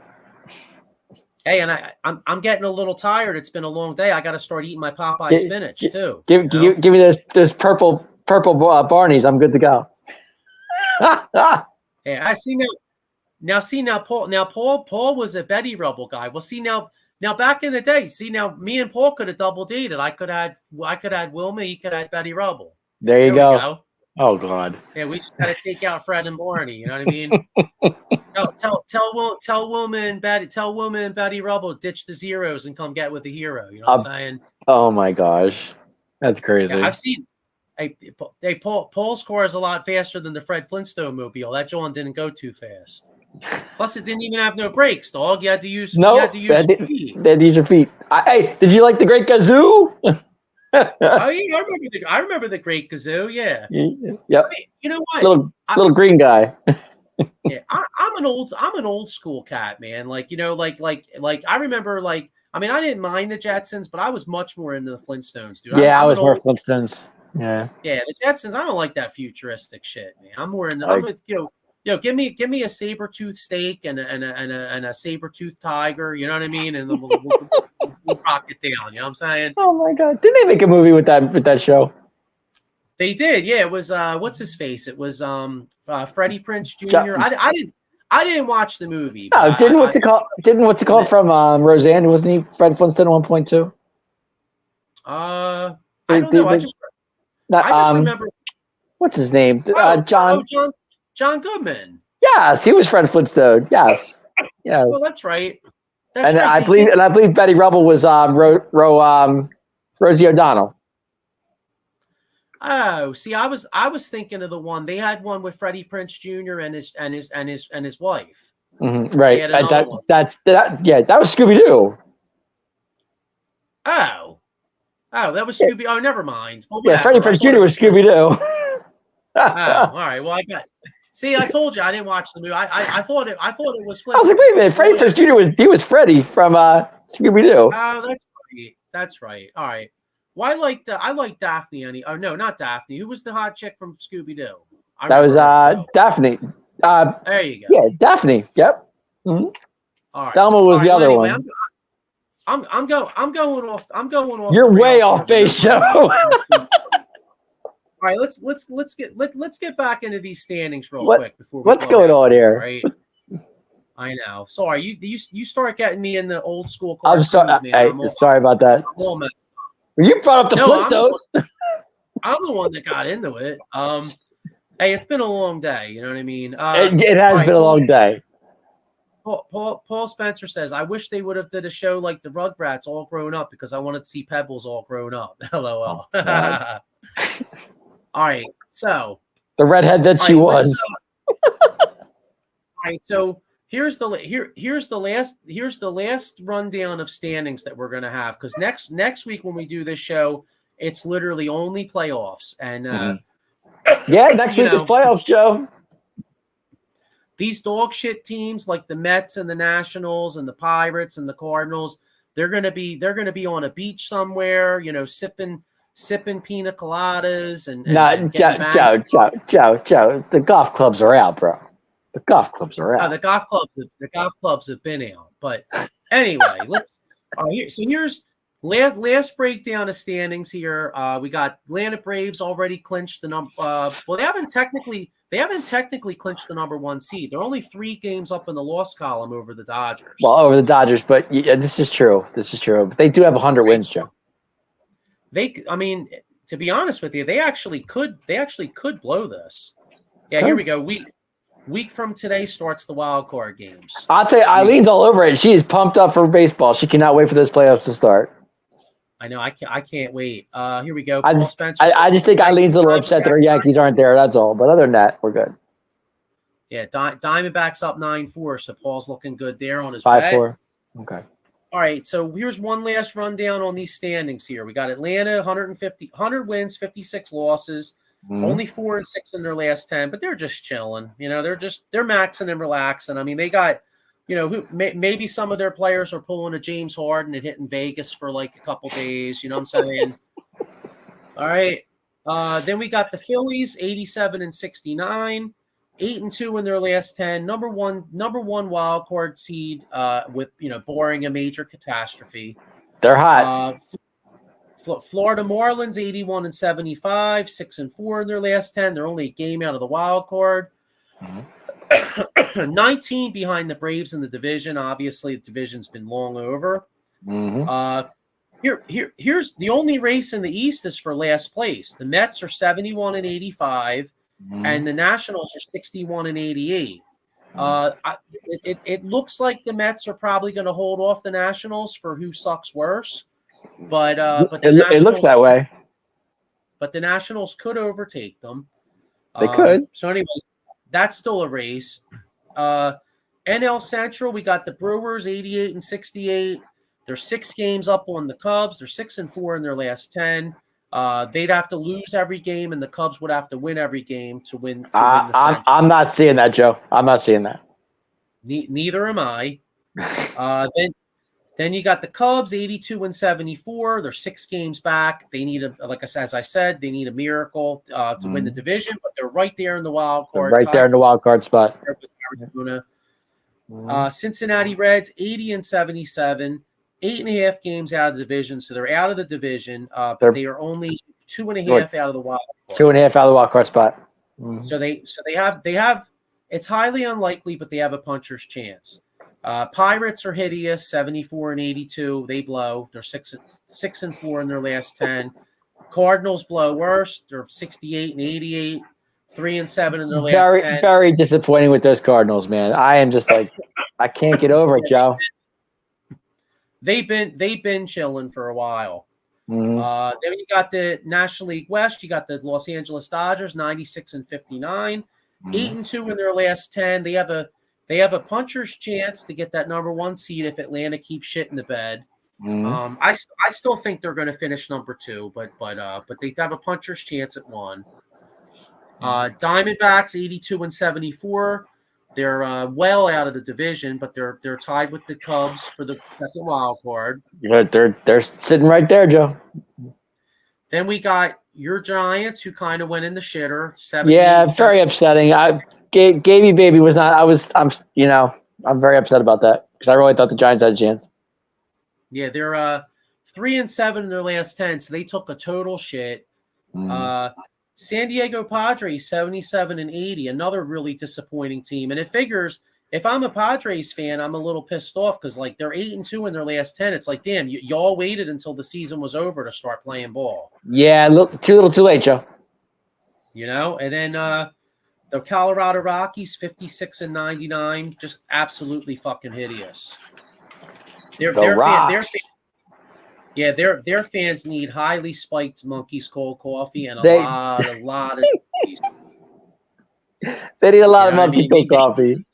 Hey, and I'm getting a little tired. It's been a long day. I got to start eating my Popeye spinach too. Give me those purple Barneys. I'm good to go. Yeah, I see now. Paul was a Betty Rubble guy. Well, see now back in the day, now me and Paul could have double dated. I could have Wilma. He could have Betty Rubble. There you go. Oh God. Yeah, we just got to take out Fred and Barney. You know what I mean? tell Wilma and Betty Rubble ditch the zeros and come get with the hero. You know what I'm saying? Oh my gosh, that's crazy. Yeah, I've seen. Hey, Paul's car is a lot faster than the Fred Flintstone mobile. That John didn't go too fast. Plus, it didn't even have no brakes, dog. You had to use. Feet. These are feet. Hey, did you like the Great Gazoo? Oh yeah, I remember the Great Gazoo. Yeah. Yep. I mean, you know what? Little green guy. Yeah, I'm an old school cat, man. Like I remember I didn't mind the Jetsons, but I was much more into the Flintstones, dude. Yeah, I was more Flintstones. Yeah. Yeah, the Jetsons. I don't like that futuristic shit, man. I'm more into. Give me a saber-toothed steak and a saber-toothed tiger. You know what I mean? And then we'll rock it down. You know what I'm saying? Oh my God! Didn't they make a movie with that show? They did. Yeah, it was what's his face? It was Freddie Prinze Jr. I didn't watch the movie. No, what's it called from Roseanne? Wasn't he Fred Flintstone at 1.2? I don't know. I just remember. What's his name? John Goodman. Yes, he was Fred Flintstone. Yes. Yeah. Well, that's right. I believe Betty Rubble was Rosie O'Donnell. Oh, see, I was thinking of the one they had one with Freddie Prinze Jr. and his wife. Mm-hmm, right. That was Scooby Doo. Oh, that was Scooby. Oh, never mind. Well, yeah, Freddie Prinze Jr. was Scooby Doo. Oh, all right. Well, I got. See, I told you I didn't watch the movie. I thought it was. I was like, wait a minute, Freddie Prinze Jr. was Freddie from Scooby Doo. Oh, that's right. All right. Well, I liked Daphne. No, not Daphne. Who was the hot chick from Scooby Doo? That was Daphne. There you go. Yeah, Daphne. Yep. Mm-hmm. All right. Thelma was the other one. I'm going off. You're way off base, Joe. right, let's get back into these standings real quick before we what's going on here? Right. I know. Sorry, you start getting me in the old school I'm cartoons, sorry. man. Sorry about that. You brought up the Flintstones. I'm the one that got into it. Hey, it's been a long day. You know what I mean? It has been a long day. Paul Spencer says, "I wish they would have did a show like the Rugrats, all grown up, because I wanted to see Pebbles all grown up." LOL. Oh, all right, so the redhead that she was. All right, so here's the last rundown of standings that we're gonna have, because next week when we do this show, it's literally only playoffs, and next week is playoffs, Joe. These dog shit teams like the Mets and the Nationals and the Pirates and the Cardinals, they're gonna be on a beach somewhere, sipping pina coladas and Joe. The golf clubs are out, bro. The golf clubs are out. The golf clubs have been out. But anyway, here's last breakdown of standings here. We got Atlanta Braves already clinched the number. Well, they haven't technically clinched the number 1 seed. They're only 3 games up in the loss column over the Dodgers. Well, over the Dodgers, but this is true. But they do have 100 wins, Joe. To be honest with you, they actually could blow this. Yeah, here we go. Week from today starts the wild card games. I'll tell you, Eileen's all over it. She is pumped up for baseball. She cannot wait for those playoffs to start. I know. I can't wait. Here we go. I just think Eileen's a little upset that her Yankees aren't there. That's all. But other than that, we're good. Yeah, Diamondbacks up 9-4, so Paul's looking good there on his 5-4. Okay. All right, so here's one last rundown on these standings here. We got Atlanta, 100 wins, 56 losses, only 4-6 in their last 10, but they're just chilling. They're maxing and relaxing. I mean, they got, maybe some of their players are pulling a James Harden and hitting Vegas for like a couple days. You know what I'm saying? All right. Then we got the Phillies, 87-69. 8-2 in their last 10. Number one wild card seed with barring a major catastrophe. They're hot. Florida Marlins 81-75, 6-4 in their last 10. They're only a game out of the wild card. 19 behind the Braves in the division. Obviously, the division's been long over. Here's the only race in the East is for last place. The Mets are 71-85. And the Nationals are 61-88. It looks like the Mets are probably going to hold off the Nationals for who sucks worse, but it looks that way. But the Nationals could overtake them. They could. So anyway, that's still a race. NL Central, we got the Brewers 88-68. They're 6 games up on the Cubs. They're 6-4 in their last 10. They'd have to lose every game, and the Cubs would have to win every game to win. I'm not seeing that, Joe. I'm not seeing that. Neither am I. Then you got the Cubs, 82-74. They're 6 games back. They need as I said, they need a miracle to win the division, but they're right there in the wild card. They're right there in the wild card spot. Arizona. Cincinnati Reds, 80-77. 8.5 games out of the division, so they're out of the division. But they are only 2.5 out of the wild card. 2.5 out of the wild card spot. So they have. It's highly unlikely, but they have a puncher's chance. Pirates are hideous, 74-82. They blow. They're 6-4 in their last 10. Cardinals blow worse. They're 68-88. 3-7 in their last 10. Very disappointing with those Cardinals, man. I am just like, I can't get over it, Joe. They've been chilling for a while. Then you got the National League West. You got the Los Angeles Dodgers, 96-59, 8-2 in their last 10. They have a puncher's chance to get that number 1 seed if Atlanta keeps shit in the bed. I still think they're going to finish number 2, but they have a puncher's chance at 1. Diamondbacks, 82-74. They're well out of the division, but they're tied with the Cubs for the second wild card. Yeah, they're sitting right there, Joe. Then we got your Giants, who kind of went in the shitter. Yeah, very upsetting. Gaby Baby was not. I'm very upset about that because I really thought the Giants had a chance. Yeah, they're 3-7 in their last 10, so they took a total shit. San Diego Padres 77 and 80, another really disappointing team. And it figures if I'm a Padres fan, I'm a little pissed off because like they're 8-2 in their last 10. It's like, damn, y'all waited until the season was over to start playing ball. Yeah, too little, too late, Joe. You know, and then the Colorado Rockies 56 and 99, just absolutely fucking hideous. Their fans need highly spiked Monkey's cold coffee and a lot of They need a lot of Monkey cold coffee.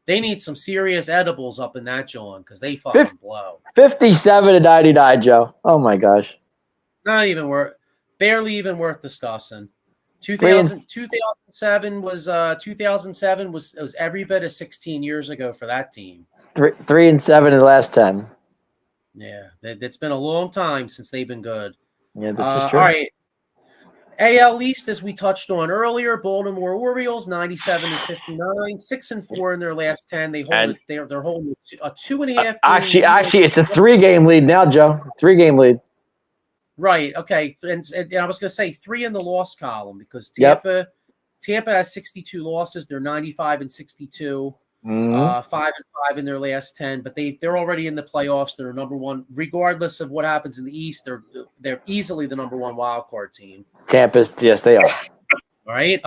They need some serious edibles up in that joint because they fucking blow. 57 and 99, Joe. Oh my gosh. Not even worth, barely even worth discussing. 2007 was every bit of 16 years ago for that team. 3-7 in the last 10. Yeah, it's been a long time since they've been good. Yeah, this is true. All right. AL East, as we touched on earlier, Baltimore Orioles 97 and 59, 6-4 in their last 10. They're holding a 2.5. Actually, it's a 3-game lead now, Joe. 3-game lead. Right. Okay. And I was going to say 3 in the loss column because Tampa has 62 losses. They're 95 and 62. 5-5 in their last 10, but they're already in the playoffs. They're number one, regardless of what happens in the East. They're easily the number one wild card team. Tampa's, yes, they are. All right.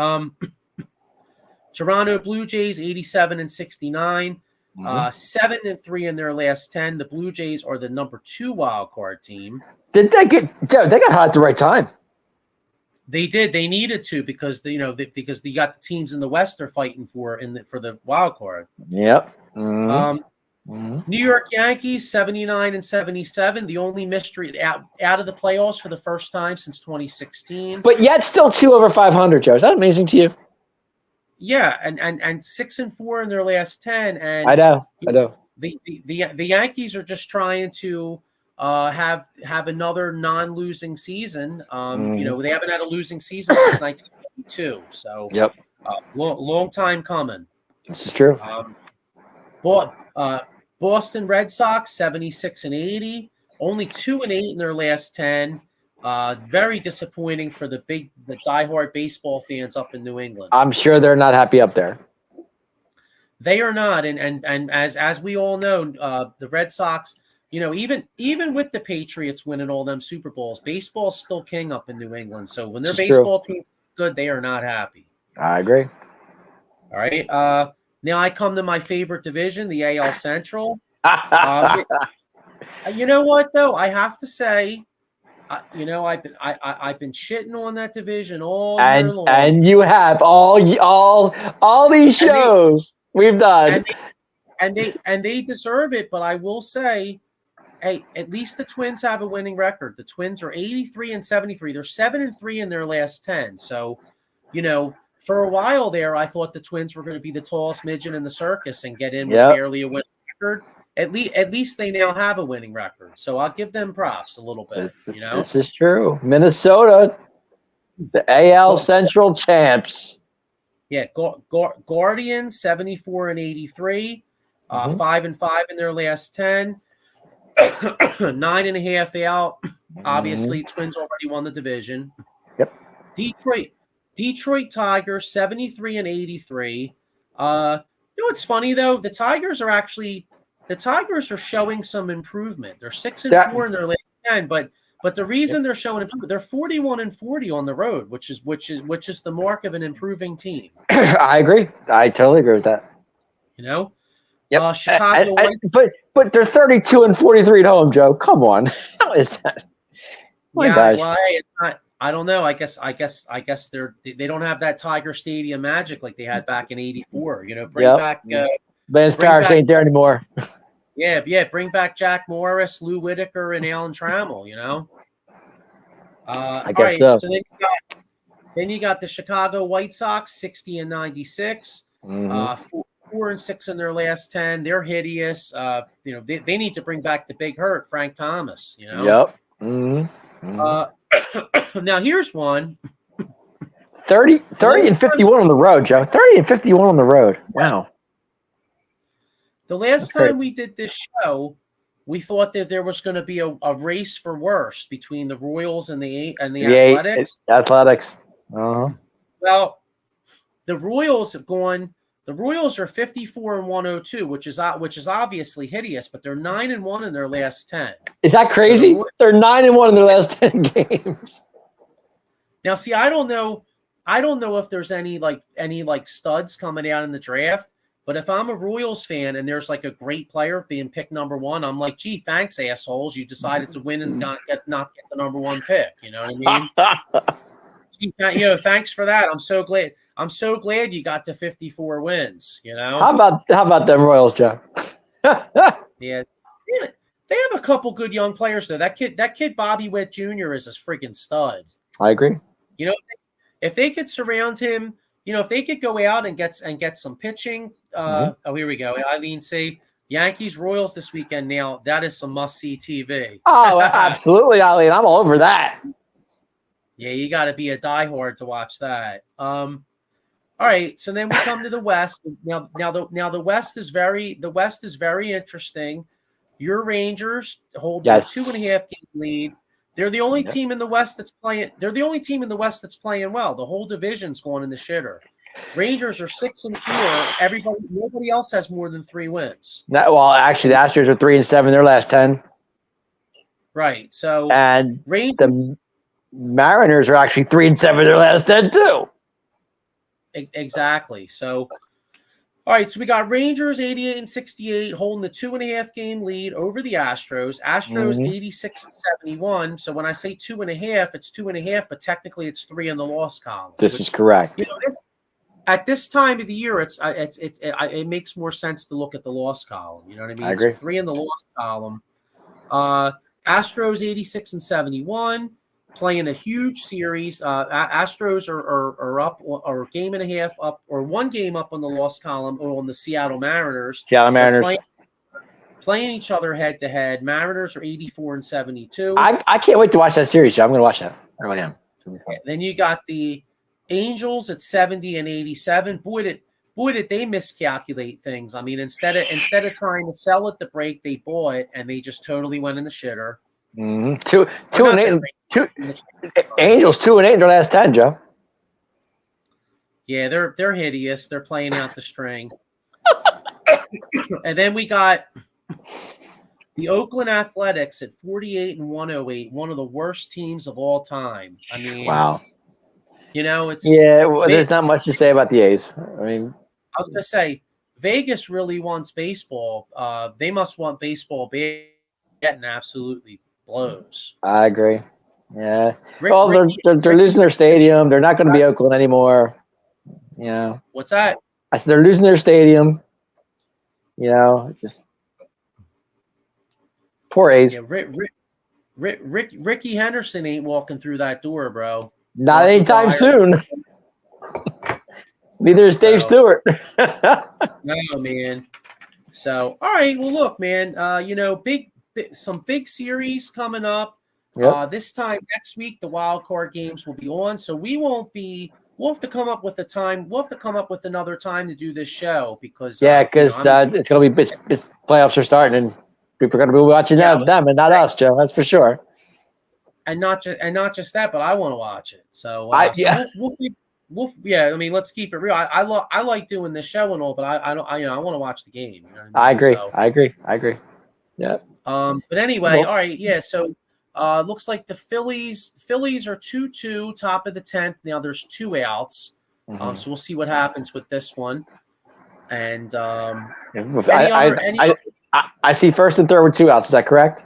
Toronto Blue Jays 87 and 69, 7-3 in their last 10. The Blue Jays are the number 2 wild card team. They got hot at the right time. They did. They needed to because because you got the teams in the West they're fighting for for the wild card. Yep. New York Yankees 79 and 77. The only mystery out of the playoffs for the first time since 2016. But yet still 2 over 500, Joe. Is that amazing to you? Yeah, and 6-4 in their last 10. And I know. The Yankees are just trying to have another non-losing season. They haven't had a losing season since 1982. So yep, long time coming. This is true. Boston Red Sox 76 and 80, only 2 and 8 in their last 10. Very disappointing for the diehard baseball fans up in New England. I'm sure they're not happy up there. They are not, and as we all know, the Red Sox. Even with the Patriots winning all them Super Bowls, baseball's still king up in New England. So when their baseball team is good, they are not happy. I agree. All right. Now I come to my favorite division, the AL Central. You know what though? I have to say, I've been shitting on that division all year long. And you have all these shows we've done. And they deserve it, but I will say. Hey, at least the Twins have a winning record. The Twins are 83 and 73. They're 7-3 in their last 10. So, for a while there, I thought the Twins were going to be the tallest midget in the circus and get in with barely a winning record. At least they now have a winning record. So I'll give them props a little bit. This is true. Minnesota, the AL Central champs. Yeah, Guardians 74 and 83, 5-5 in their last 10. 9.5 out. Obviously, Twins already won the division. Yep. Detroit Tigers 73 and 83. What's funny though? The Tigers are showing some improvement. They're 6-4 in their last 10, but the reason they're showing improvement, they're 41 and 40 on the road, which is the mark of an improving team. I agree. I totally agree with that. Yep. Chicago. But they're 32 and 43 at home, Joe. Come on, how is that? My gosh. Well, it's not. I don't know. I guess they don't have that Tiger Stadium magic like they had back in '84. Bring back. Lance Parrish ain't there anymore. Yeah. Bring back Jack Morris, Lou Whitaker, and Alan Trammell. I guess so. So then you got the Chicago White Sox 60 and 96. 4-6 in their last 10. They're hideous. They need to bring back the big hurt, Frank Thomas. Yep. Now here's one. 30 and 51 on the road, Joe. 30 and 51 on the road. Wow. The last time we did this show, we thought that there was going to be a race for worst between the Royals and the Athletics. Athletics. Uh-huh. Well, the Royals have gone. The Royals are 54 and 102, which is obviously hideous, but they're 9 and 1 in their last 10. Is that crazy? So they're 9 and 1 in their last 10 games. Now, see, I don't know if there's any studs coming out in the draft. But if I'm a Royals fan and there's like a great player being picked number 1, I'm like, gee, thanks, assholes. You decided to win and not get the number 1 pick. You know what I mean? Gee, thanks for that. I'm so glad you got to 54 wins. You know? How about them Royals, Joe? Yeah. They have a couple good young players though. That kid Bobby Witt Jr. is a freaking stud. I agree. You know, if they could surround him. If they could go out and get some pitching, oh, here we go. Eileen say Yankees Royals this weekend. Now that is some must see TV. Oh, absolutely, Eileen. I'm all over that. Yeah, you got to be a diehard to watch that. All right, so then we come to the West. Now the West is very interesting. Your Rangers hold a 2.5 game lead. They're the only team in the West that's playing. They're the only team in the West that's playing well. The whole division's going in the shitter. Rangers are 6 and 4. Nobody else has more than 3 wins. Actually, the Astros are 3 and 7 in their last 10. Right. So and the Mariners are actually 3 and 7 in their last 10 too. Exactly. So. All right, so we got Rangers 88 and 68 holding the 2.5 game lead over the Astros. Astros 86 and 71. So when I say 2.5, it's 2.5, but technically it's 3 in the loss column. This is correct. At this time of the year, it makes more sense to look at the loss column. You know what I mean? I agree. So 3 in the loss column. Astros 86 and 71. Playing a huge series. Astros are up or a game and a half up or 1 game up on the loss column or on the Seattle Mariners. Playing each other head to head. Mariners are 84 and 72. I can't wait to watch that series, Joe. I'm going to watch that. I really am. Then you got the Angels at 70 and 87. Boy, did they miscalculate things. I mean, instead of trying to sell at the break, they bought and they just totally went in the shitter. Mm-hmm. 2 and 8. Angels 2 and 8 in their last 10, Joe. Yeah, they're hideous. They're playing out the string. And then we got the Oakland Athletics at 48 and 108, one of the worst teams of all time. I mean, wow. There's not much to say about the A's. I mean, I was gonna say Vegas really wants baseball. They must want baseball bad, getting absolutely blows. I agree. Yeah. They're losing their stadium. They're not going to be Oakland anymore. Yeah. What's that? I said they're losing their stadium. Just poor A's. Yeah, Ricky Henderson ain't walking through that door, bro. Not anytime soon. Neither is Dave Stewart. No, man. So, all right. Well, look, man. Some big series coming up. Yep. This time next week, the wildcard games will be on. So we'll have to come up with a time. We'll have to come up with another time to do this show because it's going to be it's playoffs are starting and people are going to be watching them and not us, Joe. That's for sure. And not just that, but I want to watch it. So I mean, let's keep it real. I like doing this show and all, but I want to watch the game. You know what I mean? I agree. I agree. Yeah. But anyway, all right, yeah. So, looks like the Phillies are 2-2, top of the 10th. Now there's 2 outs. So we'll see what happens with this one. And I see first and third with 2 outs. Is that correct?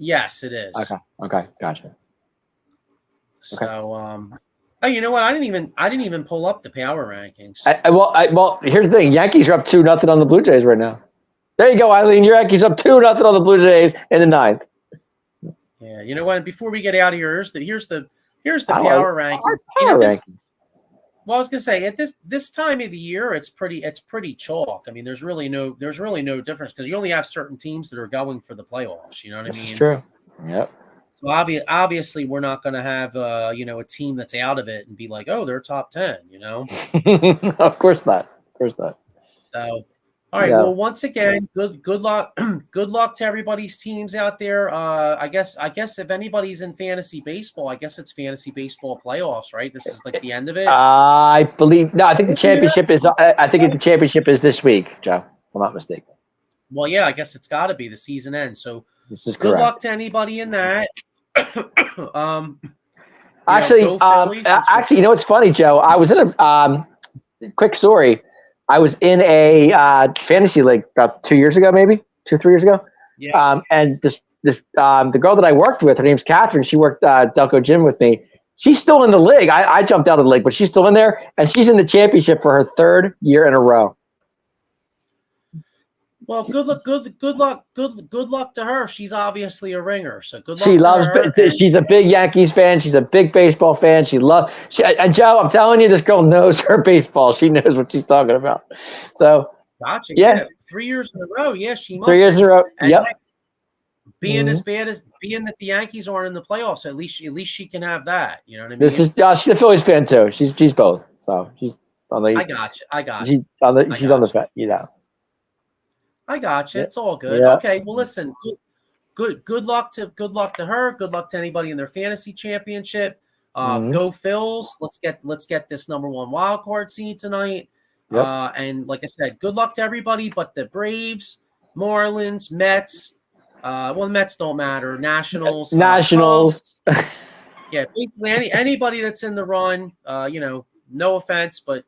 Yes, it is. Okay, gotcha. So, you know what? I didn't even pull up the power rankings. Well, here's the thing: Yankees are up 2-0 on the Blue Jays right now. There you go, Eileen. Your Yankees up 2-0 on the Blue Jays in the 9th. Yeah, you know what? Before we get out of here, here's the power rankings. Well, I was gonna say at this time of the year, it's pretty chalk. I mean, there's really no difference because you only have certain teams that are going for the playoffs. You know what I mean? That's true. Yep. So obviously, we're not going to have a team that's out of it and be like, oh, they're top 10. Of course not. So, All right. Yeah. Well, once again, good luck, good luck to everybody's teams out there. I guess if anybody's in fantasy baseball, I guess it's fantasy baseball playoffs, right? This is like the end of it. I believe no. I think the championship is. I think the championship is this week, Joe. If I'm not mistaken. Well, yeah, I guess it's got to be the season end. So This is good correct. luck to anybody in that. Actually, go Phillies, actually, you know what's funny, Joe? I was in a quick story. I was in a fantasy league about 2 years ago, maybe 3 years ago. Yeah. And this the girl that I worked with, her name's Catherine. She worked Delco Gym with me. She's still in the league. I jumped out of the league, but she's still in there, and she's in the championship for her 3rd year in a row. Well, good luck to her. She's obviously a ringer, so good luck. She loves. to her. She's a big Yankees fan. She's a big baseball fan. And Joe, I'm telling you, this girl knows her baseball. She knows what she's talking about. So, gotcha. Yeah. 3 years in a row. Yeah, she must. 3 years in a row. And Yep. Being as bad as being that the Yankees aren't in the playoffs, at least she can have that. You know what I mean? This is she's a Phillies fan too. She's both. So she's on the. I got you. She's on the fan. You know. I got you. It's all good. Yeah. Okay. Well, listen. Good luck to her. Good luck to anybody in their fantasy championship. Go Phils. Let's get this number 1 wild card seed tonight. Yep. And like I said, good luck to everybody but the Braves, Marlins, Mets. Well, the Mets don't matter. Nationals. Nationals. Yeah, basically anybody that's in the run. No offense, but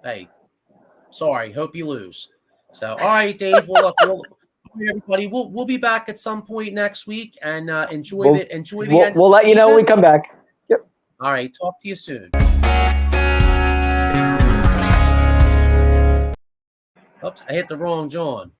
hey, sorry. Hope you lose. So, all right, Dave. Well, look, everybody. We'll be back at some point next week, and enjoy the end. We'll let you know when we come back. Yep. All right. Talk to you soon. Oops, I hit the wrong John.